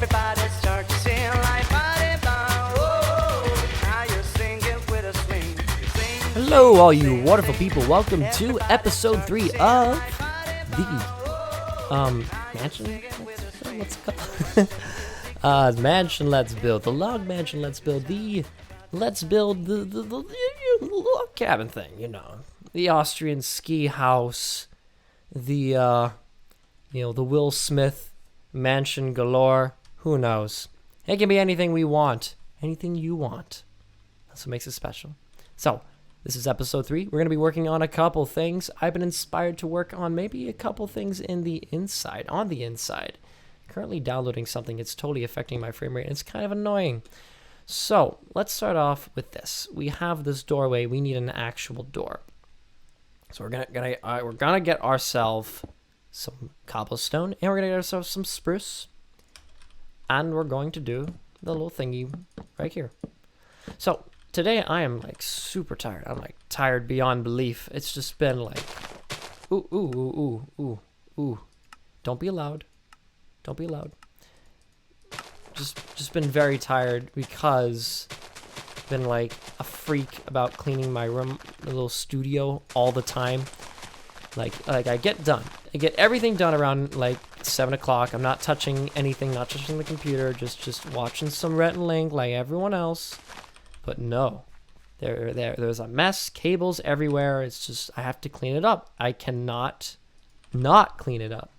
Everybody start to sing like body bound. Whoa, now you're singing with a swing. Sing, Hello, all you wonderful people. Welcome to episode 3 of the mansion. What's it called? Mansion. Let's build the log mansion. Let's build the log cabin thing. You know, the Austrian ski house. The the Will Smith mansion galore. Who knows? It can be anything we want. Anything you want. That's what makes it special. So, this is episode 3. We're going to be working on a couple things. I've been inspired to work on maybe a couple things on the inside. Currently downloading something. It's totally affecting my frame rate. It's kind of annoying. So, let's start off with this. We have this doorway. We need an actual door. So we're gonna get ourselves some cobblestone, and we're gonna get ourselves some spruce, and we're going to do the little thingy right here. So today I am like super tired. I'm like tired beyond belief. It's just been like, ooh. Don't be loud. Don't be loud. Just been very tired because been like a freak about cleaning my room, the little studio, all the time. Like I get everything done around like 7 o'clock. I'm not touching anything, not touching the computer, just watching some Rhett and Link like everyone else. But no, there's a mess, cables everywhere. It's just I have to clean it up. I cannot not clean it up.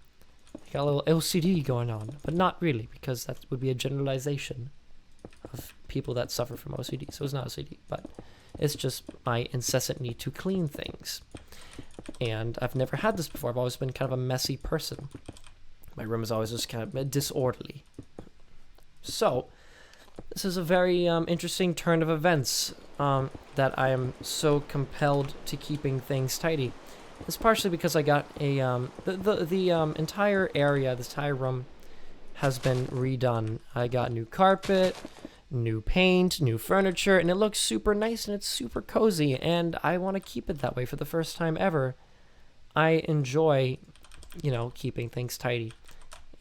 I got a little OCD going on, but not really, because that would be a generalization of people that suffer from OCD. So it's not OCD, but it's just my incessant need to clean things. And I've never had this before. I've always been kind of a messy person. My room is always just kind of disorderly. So this is a very interesting turn of events that I am so compelled to keeping things tidy. It's partially because I got a the entire area, this entire room has been redone. I got new carpet, new paint, new furniture, and it looks super nice and it's super cozy, and I want to keep it that way for the first time ever. I enjoy, keeping things tidy.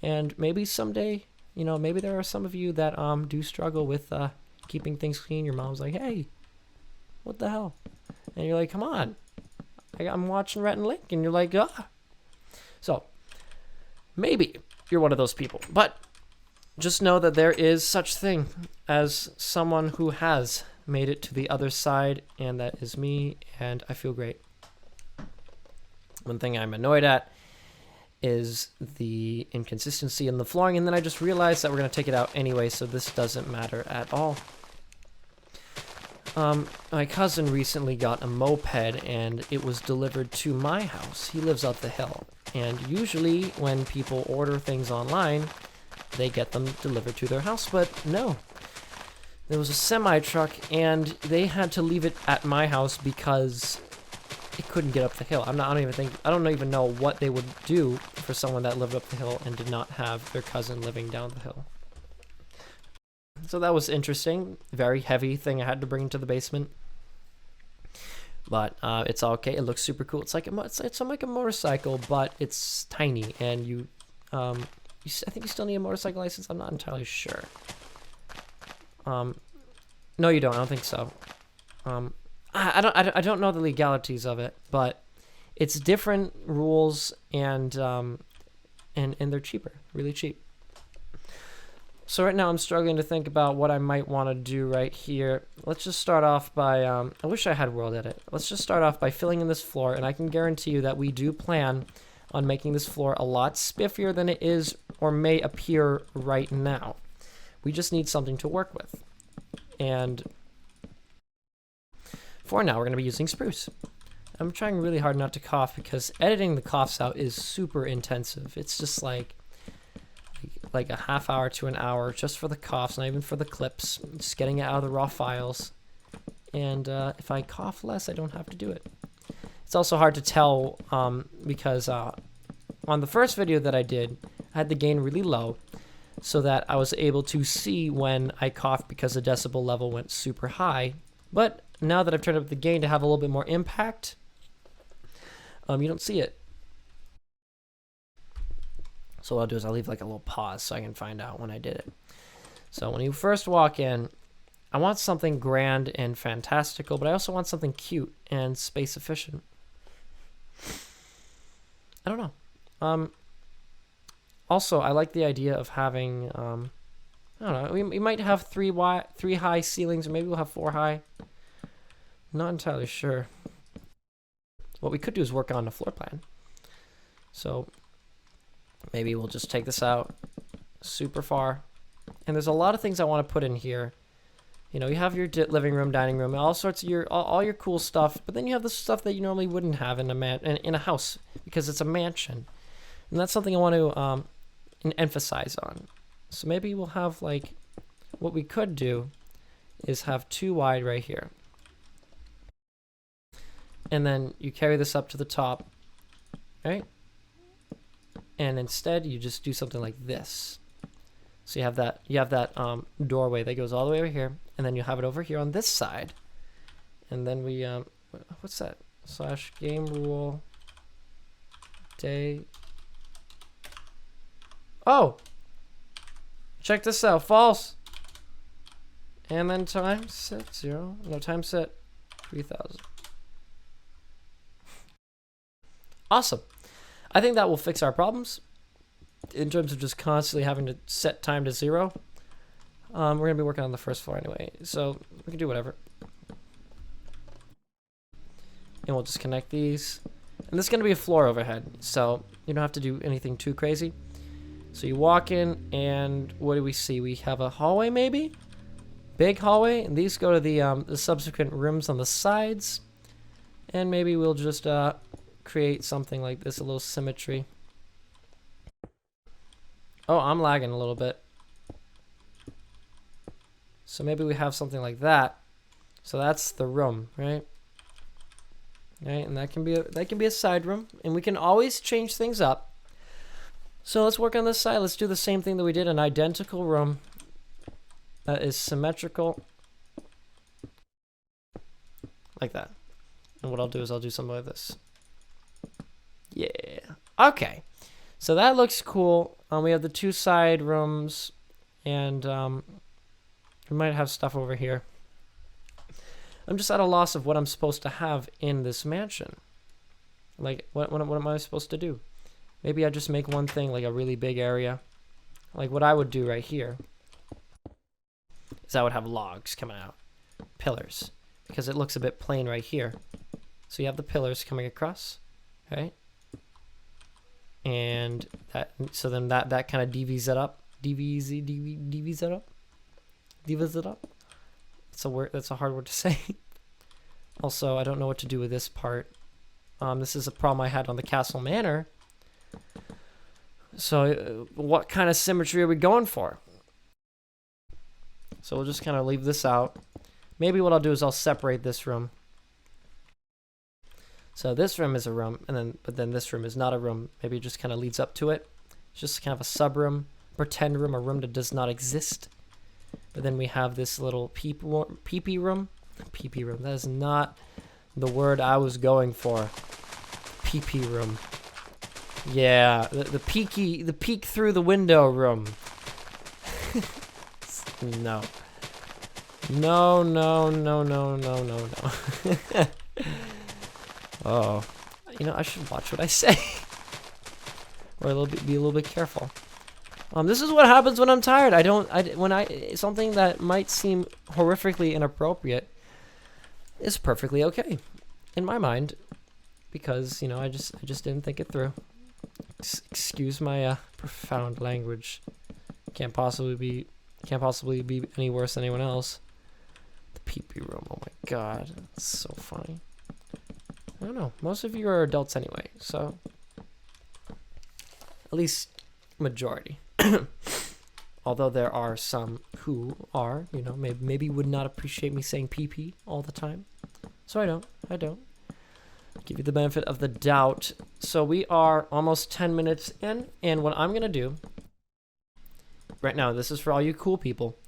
And maybe someday, maybe there are some of you that do struggle with keeping things clean. Your mom's like, "Hey, what the hell?" And you're like, "Come on. I'm watching Rhett and Link," and you're like, "Ah." So, maybe you're one of those people, but just know that there is such thing as someone who has made it to the other side, and that is me, and I feel great. One thing I'm annoyed at is the inconsistency in the flooring, and then I just realized that we're going to take it out anyway, so this doesn't matter at all. My cousin recently got a moped, and it was delivered to my house. He lives up the hill, and usually when people order things online, they get them delivered to their house, but no. There was a semi-truck, and they had to leave it at my house because it couldn't get up the hill. I don't even know what they would do for someone that lived up the hill and did not have their cousin living down the hill. So that was interesting. Very heavy thing I had to bring into the basement. But it's okay. It looks super cool. It's like a motorcycle, but it's tiny, and I think you still need a motorcycle license. I'm not entirely sure. No, you don't. I don't think so. I don't know the legalities of it, but it's different rules, and they're cheaper, really cheap. So right now I'm struggling to think about what I might want to do right here. Let's just start off by, I wish I had World Edit. Let's just start off by filling in this floor, and I can guarantee you that we do plan on making this floor a lot spiffier than it is or may appear right now. We just need something to work with. And for now, we're going to be using spruce. I'm trying really hard not to cough because editing the coughs out is super intensive. It's just like a half hour to an hour just for the coughs, not even for the clips. Just getting it out of the raw files. And if I cough less, I don't have to do it. It's also hard to tell because on the first video that I did, I had the gain really low so that I was able to see when I coughed because the decibel level went super high. But now that I've turned up the gain to have a little bit more impact, you don't see it. So what I'll do is I'll leave like a little pause so I can find out when I did it. So when you first walk in, I want something grand and fantastical, but I also want something cute and space efficient. I don't know. Also, I like the idea of having, I don't know, we might have three high ceilings, or maybe we'll have 4 high. Not entirely sure. What we could do is work on the floor plan. So maybe we'll just take this out super far. And there's a lot of things I want to put in here. You know, you have your living room, dining room, all sorts of all your cool stuff, but then you have the stuff that you normally wouldn't have in a house because it's a mansion. And that's something I want to emphasize on. So maybe we'll have like, what we could do is have 2 wide right here. And then you carry this up to the top, right? And instead you just do something like this. So you have that doorway that goes all the way over here, and then you have it over here on this side. And then we what's that? / game rule day. Oh! Check this out, false. And then time set 0. No, time set 3000. Awesome. I think that will fix our problems in terms of just constantly having to set time to 0. We're going to be working on the first floor anyway, so we can do whatever. And we'll just connect these. And this is going to be a floor overhead, so you don't have to do anything too crazy. So you walk in, and what do we see? We have a hallway, maybe? Big hallway, and these go to the subsequent rooms on the sides. And maybe we'll just create something like this, a little symmetry. Oh, I'm lagging a little bit. So maybe we have something like that. So that's the room, right? Right, and that can be a side room, and we can always change things up. So let's work on this side. Let's do the same thing that we did, an identical room that is symmetrical, like that. And what I'll do is I'll do something like this. Yeah. Okay. So that looks cool. We have the 2 side rooms, and we might have stuff over here. I'm just at a loss of what I'm supposed to have in this mansion. Like, what am I supposed to do? Maybe I just make one thing like a really big area. Like what I would do right here is I would have logs coming out, pillars, because it looks a bit plain right here. So you have the pillars coming across, right? And that, so then that kind of DVs it up. DVs it up. Divas it up. That's a word. That's a hard word to say. Also, I don't know what to do with this part. This is a problem I had on the Castle Manor. So, what kind of symmetry are we going for? So we'll just kind of leave this out. Maybe what I'll do is I'll separate this room. So this room is a room, but then this room is not a room. Maybe it just kind of leads up to it. It's just kind of a sub room, pretend room, a room that does not exist. But then we have this little pee-pee room. Pee-pee room. That is not the word I was going for. Pee-pee room. Yeah, the peek through the window room. No. No, no, no, no, no, no, no. Oh, you know, I should watch what I say. Or be a little bit careful. This is what happens when I'm tired. Something that might seem horrifically inappropriate is perfectly okay in my mind, because, you know, I just didn't think it through. Excuse my profound language. Can't possibly be any worse than anyone else. The pee-pee room. Oh my god, that's so funny. I don't know. Most of you are adults anyway, so at least majority. Although there are some who are, you know, maybe would not appreciate me saying pee-pee all the time. So I don't. Give you the benefit of the doubt. So we are almost 10 minutes in, and what I'm gonna do right now, this is for all you cool people.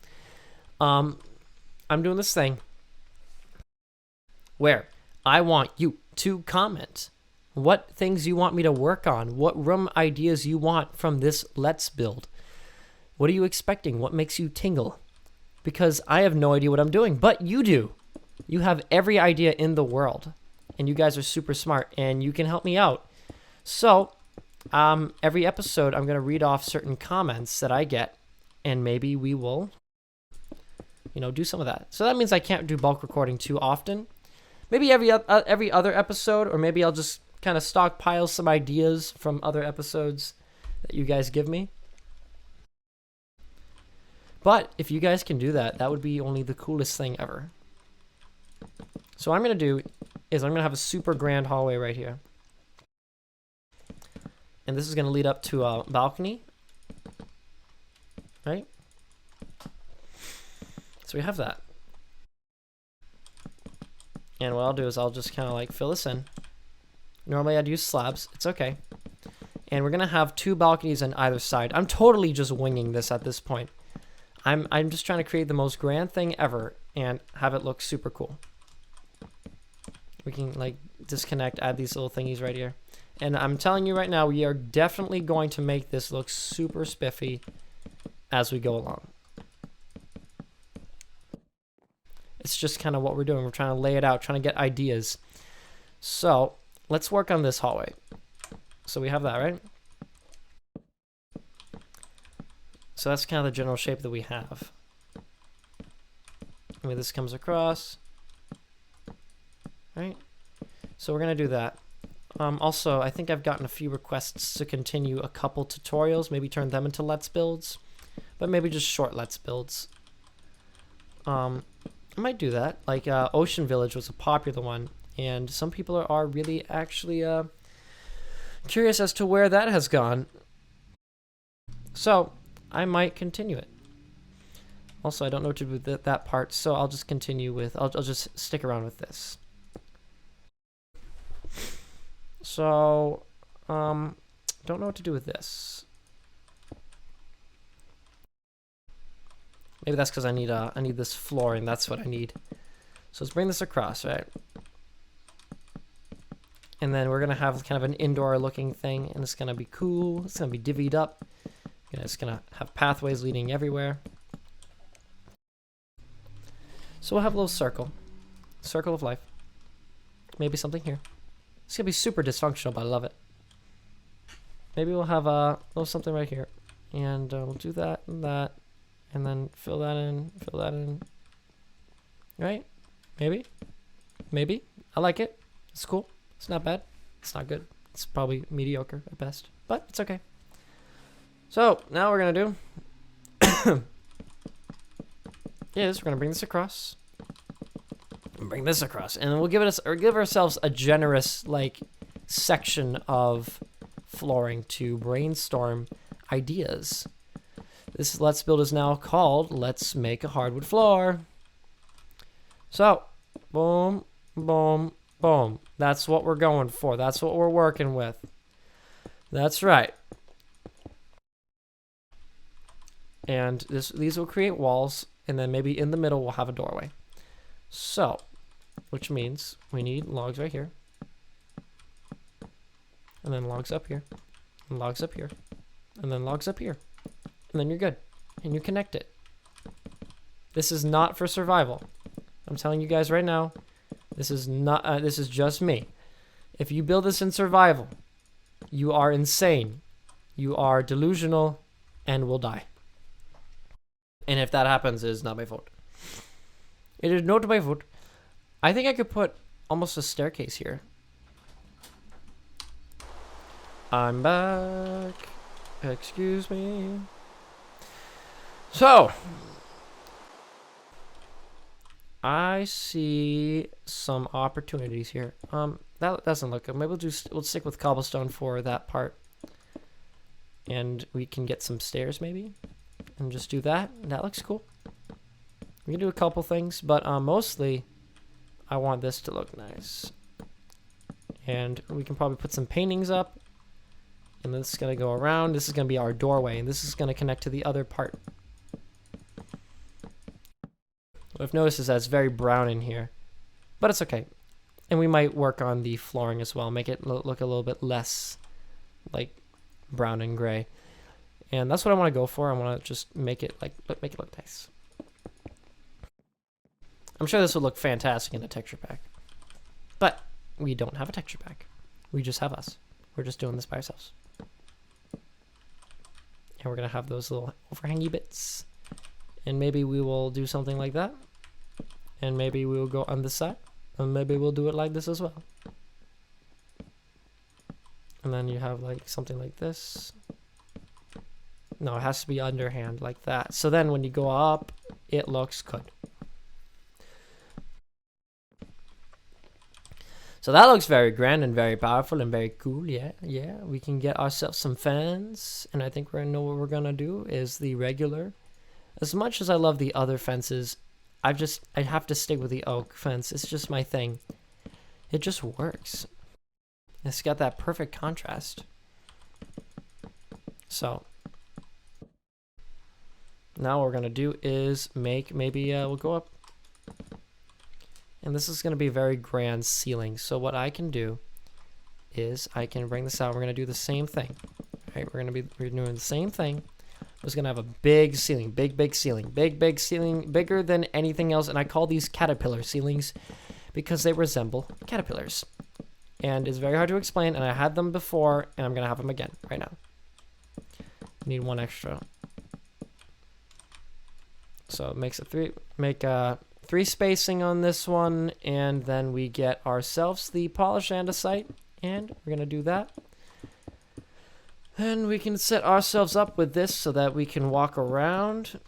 I'm doing this thing where I want you to comment what things you want me to work on, what room ideas you want from this Let's Build. What are you expecting? What makes you tingle? Because I have no idea what I'm doing, but you do. You have every idea in the world, and you guys are super smart, and you can help me out. So, every episode, I'm going to read off certain comments that I get, and maybe we will, do some of that. So that means I can't do bulk recording too often. Maybe every other episode, or maybe I'll just kind of stockpile some ideas from other episodes that you guys give me. But if you guys can do that, that would be only the coolest thing ever. So what I'm going to do is I'm going to have a super grand hallway right here. And this is going to lead up to a balcony. Right? So we have that. And what I'll do is I'll just kind of like fill this in. Normally I'd use slabs. It's okay. And we're going to have 2 balconies on either side. I'm totally just winging this at this point. I'm just trying to create the most grand thing ever and have it look super cool. We can like disconnect, add these little thingies right here. And I'm telling you right now, we are definitely going to make this look super spiffy as we go along. It's just kind of what we're doing. We're trying to lay it out, trying to get ideas. So let's work on this hallway. So we have that, right? So that's kind of the general shape that we have. I mean, this comes across. Right? So we're going to do that. Also, I think I've gotten a few requests to continue a couple tutorials, maybe turn them into Let's Builds, but maybe just short Let's Builds. I might do that. Like Ocean Village was a popular one, and some people are really actually curious as to where that has gone. So I might continue it. Also, I don't know what to do with that part, so I'll just continue with, I'll just stick around with this. So, don't know what to do with this. Maybe that's because I need this flooring. That's what I need. So let's bring this across, right? And then we're gonna have kind of an indoor looking thing, and it's gonna be cool. It's gonna be divvied up. It's gonna have pathways leading everywhere. So we'll have a little circle of life. Maybe something here. It's gonna be super dysfunctional, but I love it. Maybe we'll have a little something right here, and we'll do that and that, and then fill that in. Right? Maybe. I like it. It's cool. It's not bad. It's not good. It's probably mediocre at best, but it's okay. So now we're gonna do is we're gonna bring this across. Bring this across, and we'll give ourselves a generous like section of flooring to brainstorm ideas. This Let's Build is now called Let's Make a Hardwood Floor. So, boom, boom, boom. That's what we're going for. That's what we're working with. That's right. And these will create walls, and then maybe in the middle we'll have a doorway. So, which means we need logs right here, and then logs up here, and logs up here, and then logs up here, and then you're good, and you connect it. This is not for survival. I'm telling you guys right now, this is not. This is just me. If you build this in survival, you are insane, you are delusional, and will die. And if that happens, it is not my fault. It is not my fault. I think I could put almost a staircase here. I'm back. Excuse me. So, I see some opportunities here. That doesn't look good. Maybe we'll stick with cobblestone for that part. And we can get some stairs maybe. And just do that. That looks cool. We can do a couple things, but mostly I want this to look nice. And we can probably put some paintings up. And this is going to go around. This is going to be our doorway, and this is going to connect to the other part. What I've noticed is that it's very brown in here, but it's okay. And we might work on the flooring as well, make it look a little bit less like brown and gray. And that's what I want to go for. I want to just make it look nice. I'm sure this would look fantastic in a texture pack. But we don't have a texture pack. We just have us. We're just doing this by ourselves. And we're going to have those little overhangy bits. And maybe we will do something like that. And maybe we will go on this side. And maybe we'll do it like this as well. And then you have like something like this. No, it has to be underhand like that. So then when you go up, it looks good. So that looks very grand and very powerful and very cool. Yeah, yeah. We can get ourselves some fans. And I think we're going to know what we're going to do is the regular. As much as I love the other fences, I have to stick with the oak fence. It's just my thing. It just works. It's got that perfect contrast. So now what we're going to do is make, maybe we'll go up. And this is going to be a very grand ceiling. So what I can do is I can bring this out. We're going to do the same thing. All right, we're doing the same thing. I'm just going to have a big ceiling, big ceiling, big ceiling, bigger than anything else. And I call these caterpillar ceilings because they resemble caterpillars. And it's very hard to explain. And I had them before, and I'm going to have them again right now. Need one extra. So it makes a three spacing on this one, and then we get ourselves the polish andesite, and we're going to do that. And we can set ourselves up with this so that we can walk around,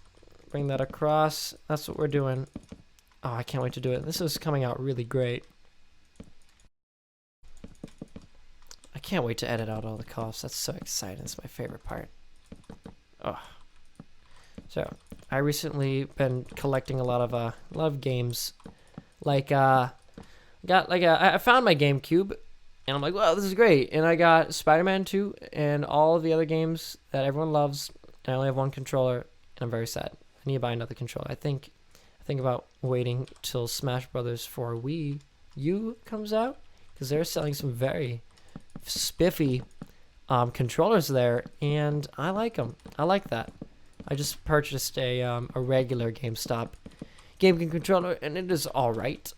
bring that across. That's what we're doing. Oh, I can't wait to do it. This is coming out really great. I can't wait to edit out all the coughs. That's so exciting. It's my favorite part. Oh. So I recently been collecting a lot of games. Like I found my GameCube, and I'm like, wow, this is great. And I got Spider-Man 2 and all of the other games that everyone loves. And I only have one controller, and I'm very sad. I need to buy another controller. I think about waiting till Smash Brothers for Wii U comes out, because they're selling some very spiffy controllers there, and I like them. I like that. I just purchased a regular GameStop GameCube controller, and it is all right.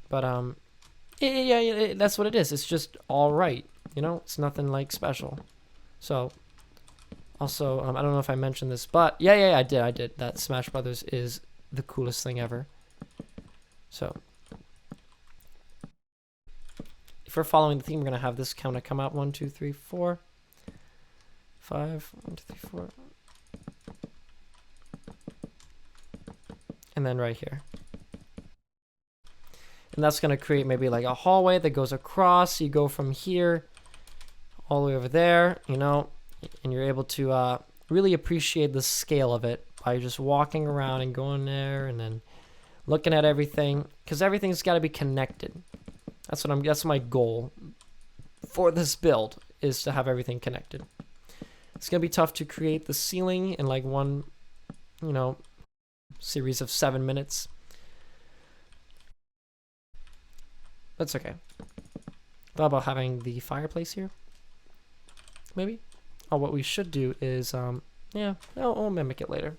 But yeah, that's what it is. It's just all right. You know, it's nothing like special. So, also, I don't know if I mentioned this, but yeah, I did. That Smash Brothers is the coolest thing ever. So, if we're following the theme, we're gonna have this counter come out 1, 2, 3, 4, 5. 1, 2, 3, 4. And then right here. And that's going to create maybe like a hallway that goes across. You go from here all the way over there, you know, and you're able to really appreciate the scale of it by just walking around and going there and then looking at everything, because everything's got to be connected. That's my goal for this build, is to have everything connected. It's going to be tough to create the ceiling in like one, you know, series of 7 minutes. That's okay. Thought about having the fireplace here. Maybe. Oh, what we should do is, yeah, I'll mimic it later.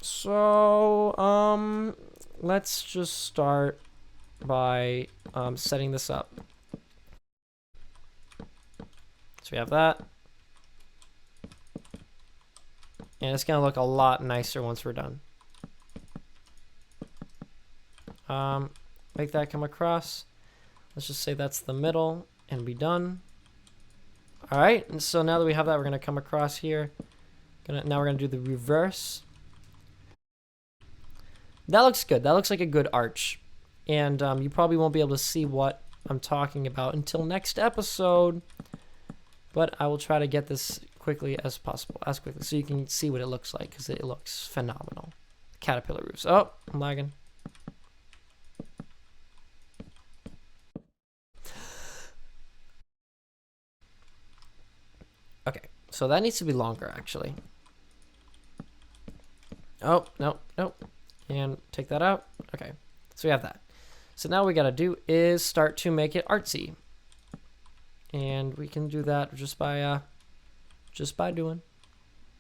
So, let's just start by setting this up. So we have that. And it's going to look a lot nicer once we're done. Make that come across. Let's just say that's the middle and be done. All right, and so now that we have that, we're going to come across here. Now we're going to do the reverse. That looks good. That looks like a good arch. And you probably won't be able to see what I'm talking about until next episode. But I will try to get this quickly as possible, so you can see what it looks like, because it looks phenomenal. Caterpillar roofs. Oh, I'm lagging. Okay, so that needs to be longer, actually. Oh, no. And take that out. Okay, so we have that. So now what we gotta do is start to make it artsy. And we can do that just by doing.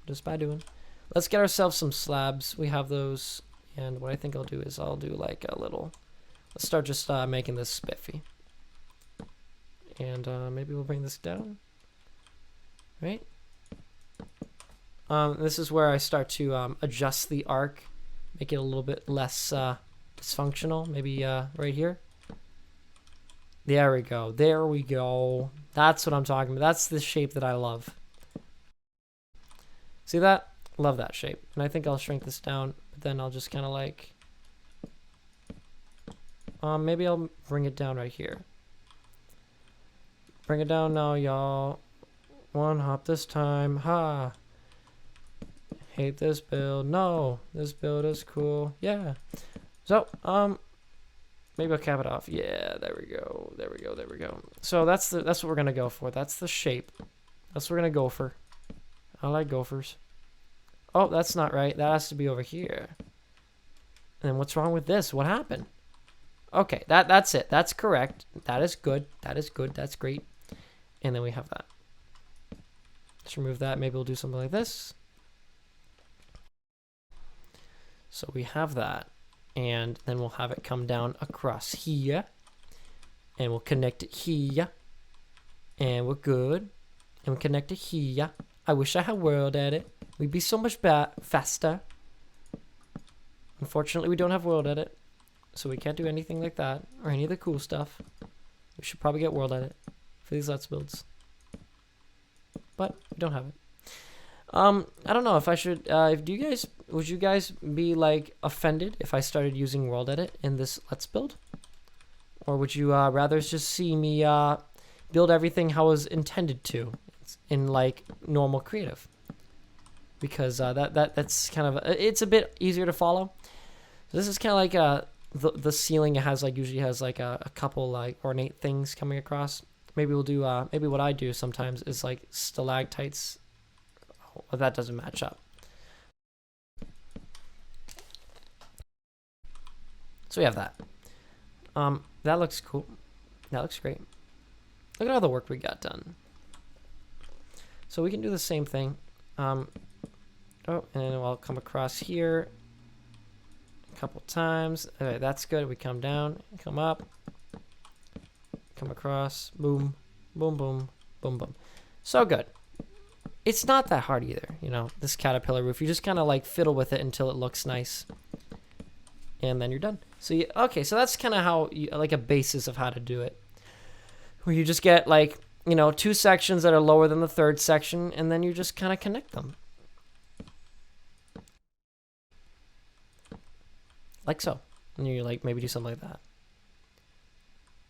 Let's get ourselves some slabs. We have those. And what I think I'll do is I'll do like a little, let's start just making this spiffy. And maybe we'll bring this down. Right? This is where I start to adjust the arc, make it a little bit less dysfunctional. Maybe right here. There we go. There we go. That's what I'm talking about. That's the shape that I love. See that? Love that shape. And I think I'll shrink this down, but then I'll just kind of like, maybe I'll bring it down right here. Bring it down now, y'all. One hop this time. Ha. Hate this build. No, this build is cool. Yeah. So, maybe I'll cap it off. Yeah, there we go. There we go. There we go. So that's what we're gonna go for. That's the shape. That's what we're gonna go for. I like gophers. Oh, that's not right. That has to be over here. And what's wrong with this? What happened? Okay, that's it. That's correct. That is good. That is good. That's great. And then we have that. Let's remove that. Maybe we'll do something like this. So we have that. And then we'll have it come down across here. And we'll connect it here. And we're good. And we'll connect it here. I wish I had world edit. We'd be so much faster. Unfortunately, we don't have world edit. So we can't do anything like that. Or any of the cool stuff. We should probably get world edit for these Let's Builds. But we don't have it. I don't know if I should, would you guys be like offended if I started using world edit in this Let's Build? Or would you rather just see me build everything how it was intended to in like normal creative? Because that's kind of, it's a bit easier to follow. So this is kind of like the ceiling. It has like, usually has like a couple like ornate things coming across. Maybe we'll do, maybe what I do sometimes is like stalactites. Well, that doesn't match up. So we have that. That looks cool. That looks great. Look at all the work we got done. So we can do the same thing. Oh, and then I'll come across here a couple times. Okay, that's good. We come down, come up, come across, boom, boom, boom, boom, boom. So good. It's not that hard either, you know, this caterpillar roof. You just kind of like fiddle with it until it looks nice. And then you're done. So, okay, so that's kind of how, like a basis of how to do it. Where you just get like, you know, 2 sections that are lower than the 3rd section, and then you just kind of connect them. Like so. And you like maybe do something like that.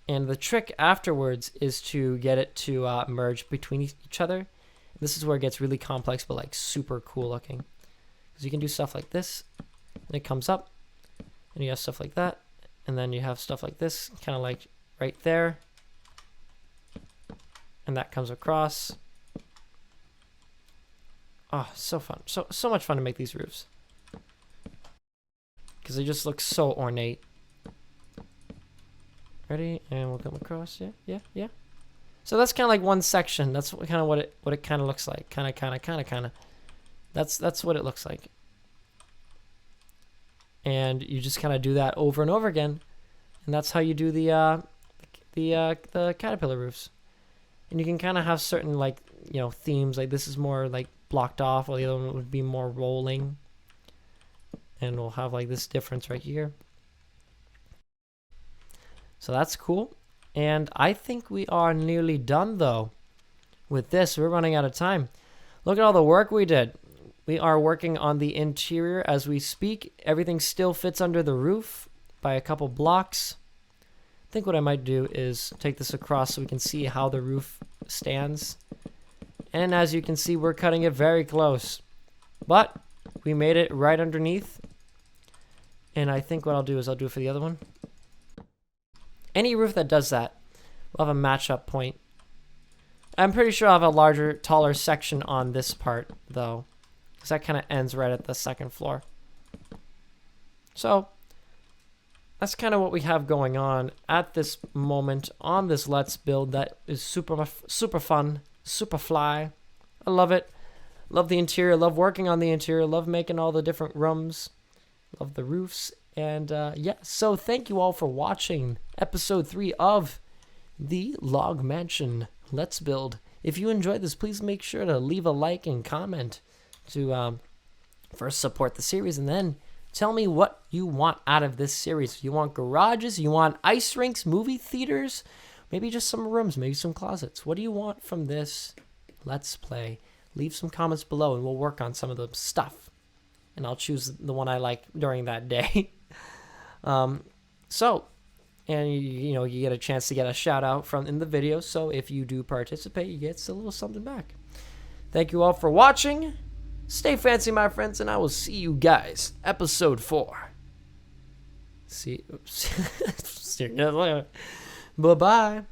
And the trick afterwards is to get it to merge between each other. This is where it gets really complex, but like super cool looking. Because you can do stuff like this, and it comes up, and you have stuff like that, and then you have stuff like this, kind of like right there, and that comes across. Oh, so fun. So much fun to make these roofs. Because they just look so ornate. Ready? And we'll come across. Yeah. So that's kind of like one section. That's kind of what it kind of looks like. Kind of. That's what it looks like. And you just kind of do that over and over again, and that's how you do the caterpillar roofs. And you can kind of have certain like, you know, themes. Like this is more like blocked off, while the other one would be more rolling. And we'll have like this difference right here. So that's cool. And I think we are nearly done though with this. We're running out of time. Look at all the work we did. We are working on the interior as we speak. Everything still fits under the roof by a couple blocks. I think what I might do is take this across so we can see how the roof stands. And as you can see, we're cutting it very close. But we made it right underneath. And I think what I'll do is I'll do it for the other one. Any roof that does that will have a match-up point. I'm pretty sure I'll have a larger, taller section on this part, though. Because that kind of ends right at the 2nd floor. So, that's kind of what we have going on at this moment on this Let's Build that is super fun, super fly. I love it. Love the interior, love working on the interior, love making all the different rooms, love the roofs. And yeah, so thank you all for watching episode 3 of the Log Mansion Let's Build. If you enjoyed this, please make sure to leave a like and comment to first support the series, and then tell me what you want out of this series. You want garages? You want ice rinks, movie theaters? Maybe just some rooms, maybe some closets. What do you want from this Let's Play? Leave some comments below and we'll work on some of the stuff. And I'll choose the one I like during that day. And you get a chance to get a shout out in the video. So if you do participate, you get a little something back. Thank you all for watching. Stay fancy, my friends, and I will see you guys. Episode 4. See you later. Bye-bye.